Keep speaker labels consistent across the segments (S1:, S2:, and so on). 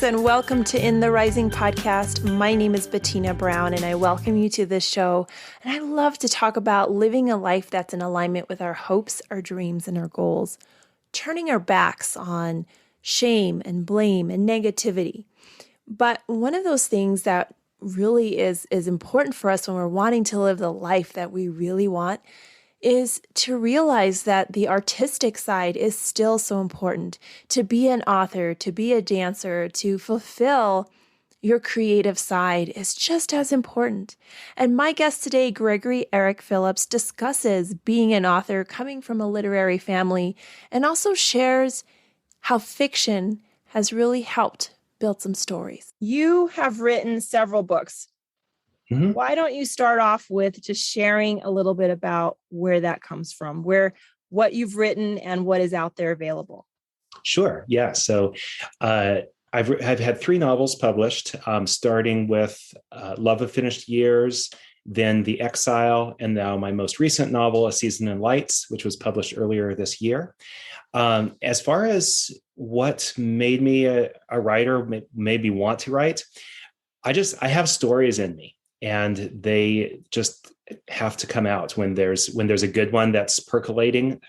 S1: and welcome to In the Rising podcast. My name is Bettina Brown, and I welcome you to this show. And I love to talk about living a life that's in alignment with our hopes, our dreams, and our goals, turning our backs on shame and blame and negativity. But one of those things that really is important for us when we're wanting to live the life that we really want is to realize that the artistic side is still so important. To be an author, to be a dancer, to fulfill your creative side is just as important. And my guest today, Gregory Erich Phillips, discusses being an author coming from a literary family and also shares how fiction has really helped build some stories. You have written several books. Mm-hmm. Why don't you start off with just sharing a little bit about where that comes from, what you've written and what is out there available?
S2: Sure. Yeah. So I've had 3 novels published, starting with Love of Finished Years, then The Exile, and now my most recent novel, A Season in Lights, which was published earlier this year. As far as what made me a writer, made me want to write, I have stories in me. And they just have to come out when there's a good one that's percolating.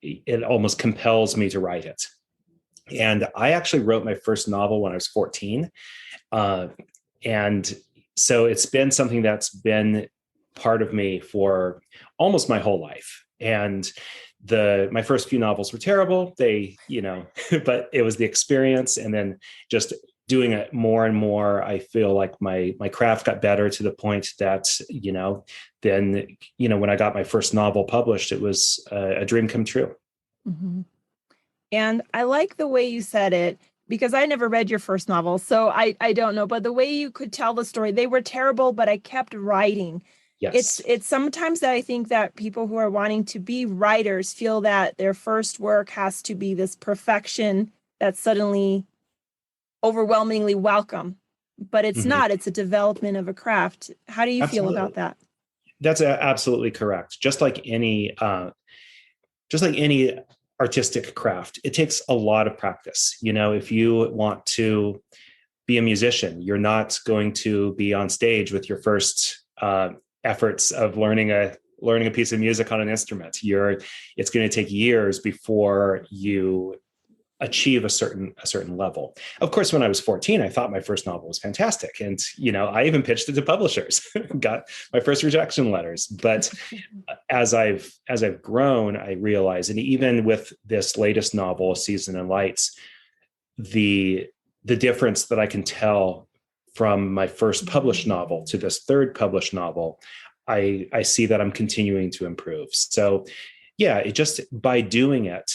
S2: It almost compels me to write it. And I actually wrote my first novel when I was 14. And so it's been something that's been part of me for almost my whole life. And my first few novels were terrible. But it was the experience. And then just doing it more and more, I feel like my craft got better to the point that, then, when I got my first novel published, it was a dream come true.
S1: Mm-hmm. And I like the way you said it, because I never read your first novel, so I don't know, but the way you could tell the story, they were terrible, but I kept writing.
S2: Yes.
S1: It's sometimes that I think that people who are wanting to be writers feel that their first work has to be this perfection that's suddenly overwhelmingly welcome, but it's not. It's a development of a craft. How do you feel about that?
S2: That's absolutely correct. Just like any artistic craft, it takes a lot of practice. If you want to be a musician, you're not going to be on stage with your first efforts of learning a piece of music on an instrument. It's going to take years before you achieve a certain level. Of course, when I was 14, I thought my first novel was fantastic. And, I even pitched it to publishers, got my first rejection letters. But as I've grown, I realized, and even with this latest novel, A Season in Lights, the difference that I can tell from my first published novel to this third published novel, I see that I'm continuing to improve. So yeah, it just, by doing it,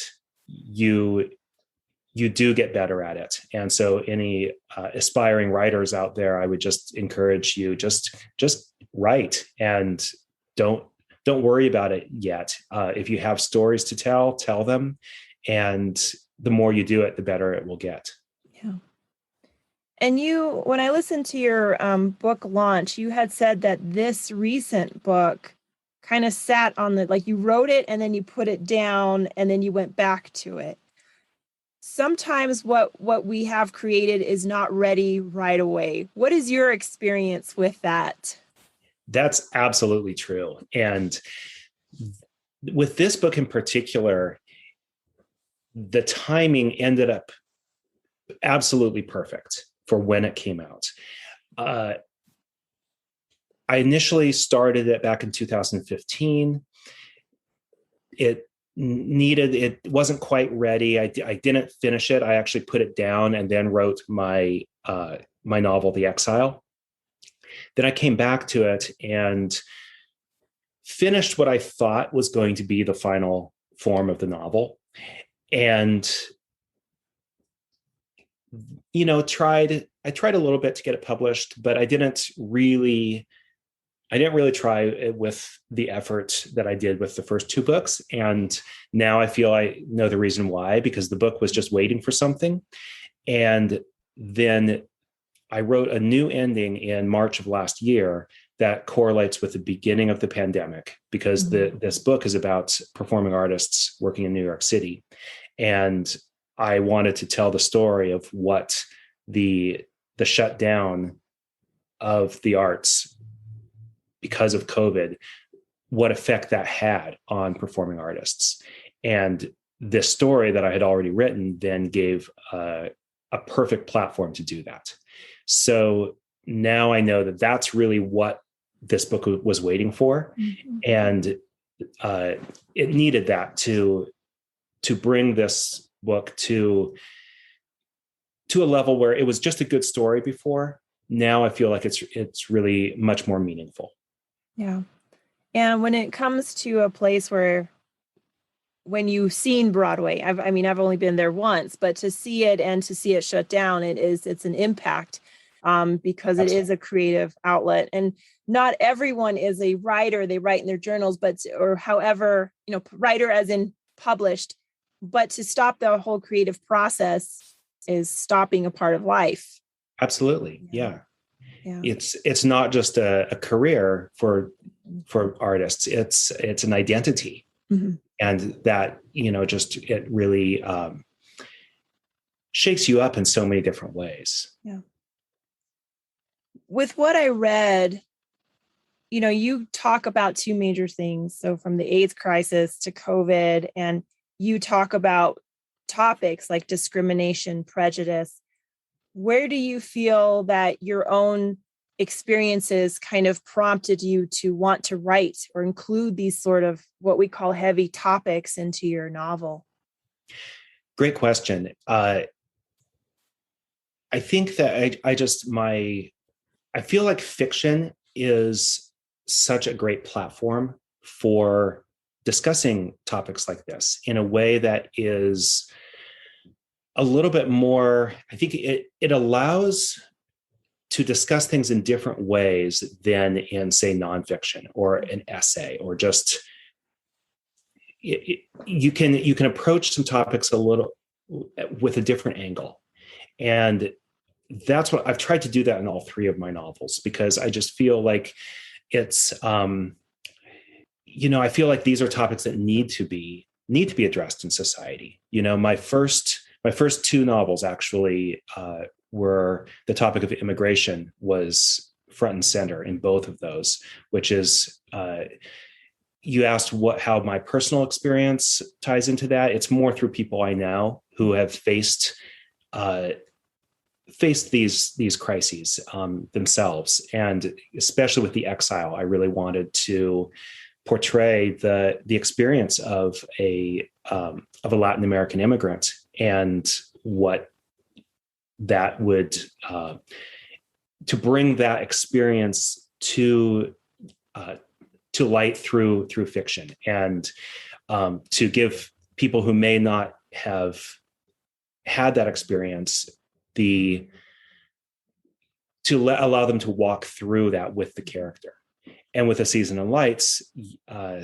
S2: you do get better at it. And so any aspiring writers out there, I would just encourage you, just write and don't worry about it yet. If you have stories to tell them. And the more you do it, the better it will get.
S1: Yeah. And when I listened to your book launch, you had said that this recent book kind of sat on you wrote it and then you put it down and then you went back to it. Sometimes what we have created is not ready right away. What is your experience with that?
S2: That's absolutely true. And with this book in particular, the timing ended up absolutely perfect for when it came out. I initially started it back in 2015. It wasn't quite ready. I didn't finish it. I actually put it down and then wrote my novel, The Exile. Then I came back to it and finished what I thought was going to be the final form of the novel. And, I tried a little bit to get it published, but I didn't really try it with the effort that I did with the first 2 books. And now I feel I know the reason why, because the book was just waiting for something. And then I wrote a new ending in March of last year that correlates with the beginning of the pandemic, because this book is about performing artists working in New York City. And I wanted to tell the story of what the shutdown of the arts because of COVID, what effect that had on performing artists. And this story that I had already written then gave a perfect platform to do that. So now I know that that's really what this book was waiting for. Mm-hmm. And it needed that to bring this book to a level where it was just a good story before. Now I feel like it's really much more meaningful.
S1: Yeah. And when it comes to a place where, when you've seen Broadway, I've only been there once, but to see it and to see it shut down, it's an impact, because it is a creative outlet. And not everyone is a writer. They write in their journals, or however, writer as in published, but to stop the whole creative process is stopping a part of life.
S2: Absolutely. Yeah. It's not just a career for artists. It's an identity. Mm-hmm. And that, it really shakes you up in so many different ways.
S1: Yeah. With what I read, you talk about two major things. So from the AIDS crisis to COVID, and you talk about topics like discrimination, prejudice. Where do you feel that your own experiences kind of prompted you to want to write or include these sort of what we call heavy topics into your novel?
S2: Great question. I think that I feel like fiction is such a great platform for discussing topics like this in a way that is a little bit more, I think it allows to discuss things in different ways than in, say, nonfiction or an essay, or just you can approach some topics a little with a different angle. And that's what I've tried to do that in all three of my novels, because I just feel like it's, I feel like these are topics that need to be addressed in society. My first two novels actually were the topic of immigration was front and center in both of those, which is, you asked how my personal experience ties into that. It's more through people I know who have faced these crises themselves. And especially with the exile, I really wanted to portray the experience of a Latin American immigrant and what that would to bring that experience to light through fiction, and to give people who may not have had that experience allow them to walk through that with the character. And with A Season in Lights,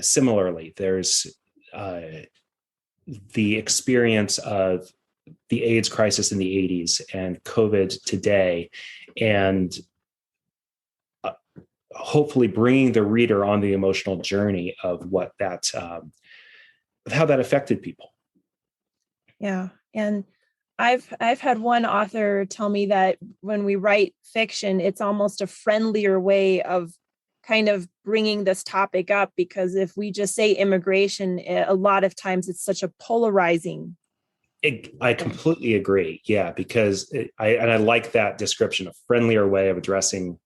S2: similarly, there's the experience of the AIDS crisis in the 80s and COVID today, and hopefully bringing the reader on the emotional journey of what that, of how that affected people.
S1: Yeah. And I've had one author tell me that when we write fiction, it's almost a friendlier way of kind of bringing this topic up, because if we just say immigration, a lot of times it's such a polarizing.
S2: I completely agree. Yeah, because I like that description, a friendlier way of addressing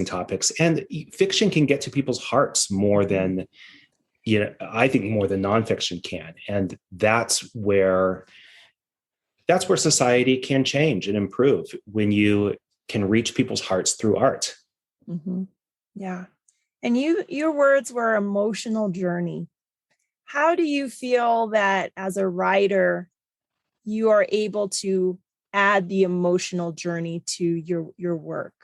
S2: topics. And fiction can get to people's hearts more than, I think more than nonfiction can. And that's where society can change and improve, when you can reach people's hearts through art.
S1: Mm-hmm. Yeah. And your words were emotional journey. How do you feel that as a writer, you are able to add the emotional journey to your work?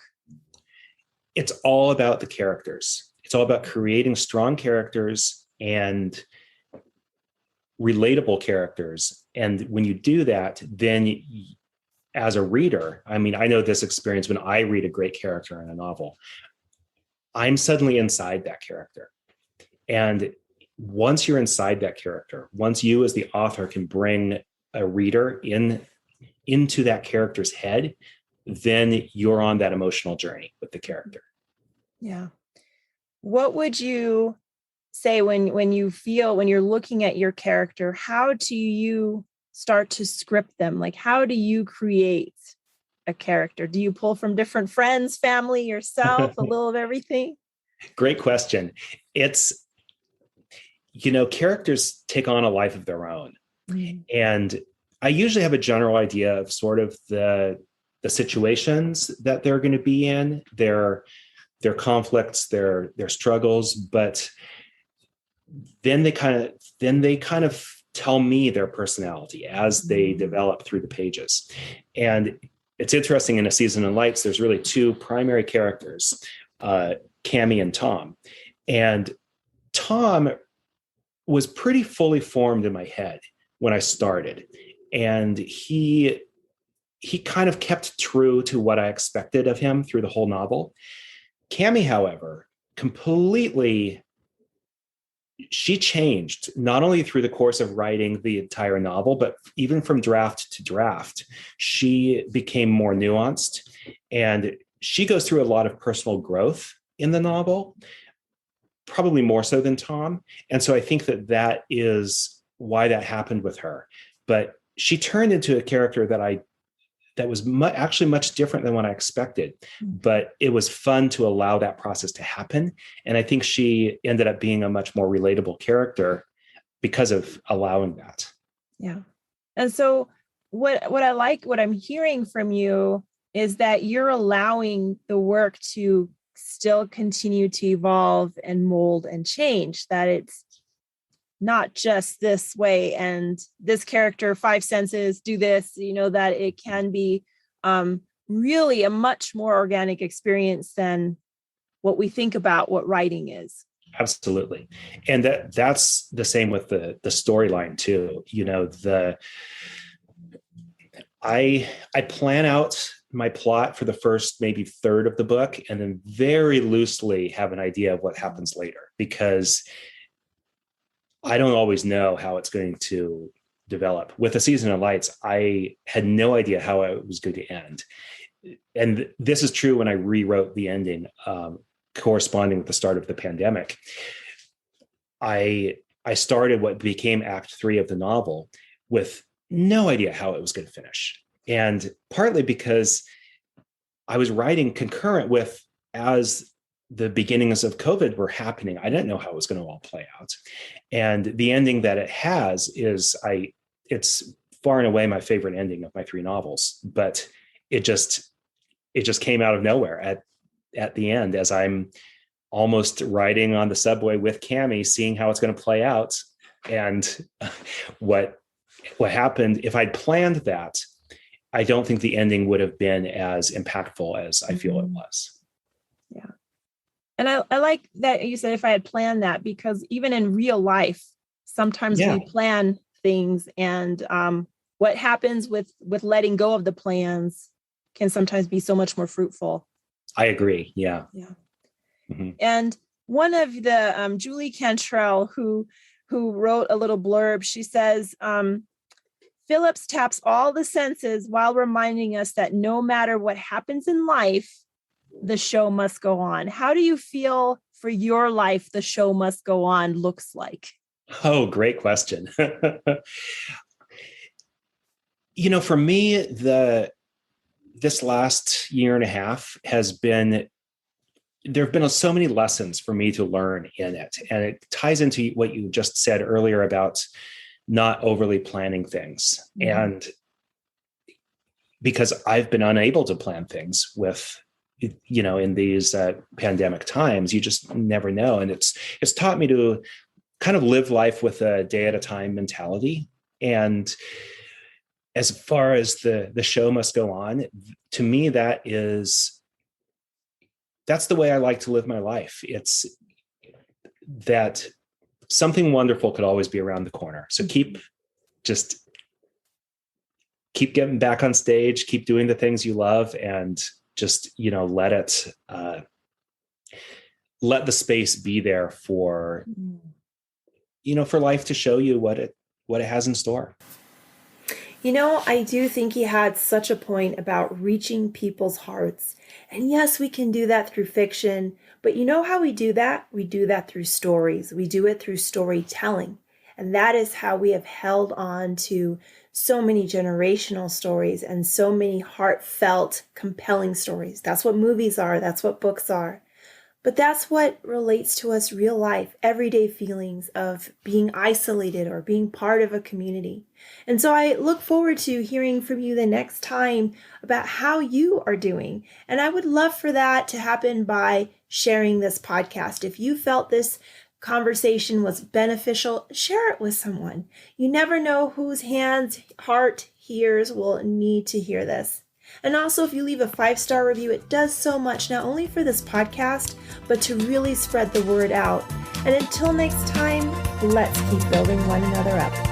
S2: It's all about the characters. It's all about creating strong characters and relatable characters. And when you do that, then as a reader, I know this experience when I read a great character in a novel, I'm suddenly inside that character. And once you're inside that character, once you as the author can bring a reader into that character's head, then you're on that emotional journey with the character.
S1: Yeah. What would you say when you're looking at your character, how do you start to script them? Like, how do you create a character? Do you pull from different friends, family, yourself, a little of everything?
S2: Great question. It's, characters take on a life of their own. Mm. And I usually have a general idea of sort of the situations that they're going to be in, their conflicts, their struggles, but then they kind of tell me their personality as they develop through the pages. And it's interesting, in A Season in Lights, there's really two primary characters, Cammy and Tom. And Tom was pretty fully formed in my head when I started. And he kind of kept true to what I expected of him through the whole novel. Cammy, however, she changed, not only through the course of writing the entire novel, but even from draft to draft. She became more nuanced, and she goes through a lot of personal growth in the novel, probably more so than Tom. And so I think that is why that happened with her. But she turned into a character that was actually much different than what I expected, but it was fun to allow that process to happen. And I think she ended up being a much more relatable character because of allowing that.
S1: Yeah. And so what I'm hearing from you is that you're allowing the work to still continue to evolve and mold and change, that it's not just this way and this character, 5 senses, do this, that it can be really a much more organic experience than what we think about what writing is.
S2: Absolutely. And that's the same with the storyline too. I plan out my plot for the first maybe third of the book, and then very loosely have an idea of what happens later, because I don't always know how it's going to develop. With A Season of Lights, I had no idea how it was going to end. And this is true when I rewrote the ending, corresponding with the start of the pandemic. I started what became Act 3 of the novel with no idea how it was going to finish. And partly because I was writing concurrent with, as the beginnings of COVID were happening, I didn't know how it was going to all play out. And the ending that it has is it's far and away my favorite ending of my 3 novels, but it just came out of nowhere at the end, as I'm almost riding on the subway with Cammy, seeing how it's going to play out. And what happened, if I'd planned that, I don't think the ending would have been as impactful as I feel it was.
S1: Yeah. And I like that you said, if I had planned that, because even in real life, sometimes we plan things, and what happens with letting go of the plans can sometimes be so much more fruitful.
S2: I agree. Yeah.
S1: Yeah. Mm-hmm. And one of the Julie Cantrell, who wrote a little blurb, she says, Phillips taps all the senses while reminding us that no matter what happens in life, the show must go on. How do you feel for your life the show must go on looks like?
S2: Oh, great question. For me, this last year and a half there have been so many lessons for me to learn in it. And it ties into what you just said earlier about not overly planning things. Mm-hmm. And because I've been unable to plan things in these pandemic times, you just never know. And it's taught me to kind of live life with a day at a time mentality. And as far as the show must go on, to me, that's the way I like to live my life. It's that something wonderful could always be around the corner. So keep getting back on stage, keep doing the things you love, and just, let the space be there for life to show you what it has in store.
S1: I do think he had such a point about reaching people's hearts. And yes, we can do that through fiction, but you know how we do that? We do that through stories. We do it through storytelling. And that is how we have held on to so many generational stories and so many heartfelt, compelling stories. That's what movies are. That's what books are. But that's what relates to us real life, everyday feelings of being isolated or being part of a community. And so I look forward to hearing from you the next time about how you are doing. And I would love for that to happen by sharing this podcast. If you felt this conversation was beneficial, share it with someone. You never know whose hands, heart, ears will need to hear this. And also, if you leave a 5-star review, it does so much, not only for this podcast, but to really spread the word out. And until next time, let's keep building one another up.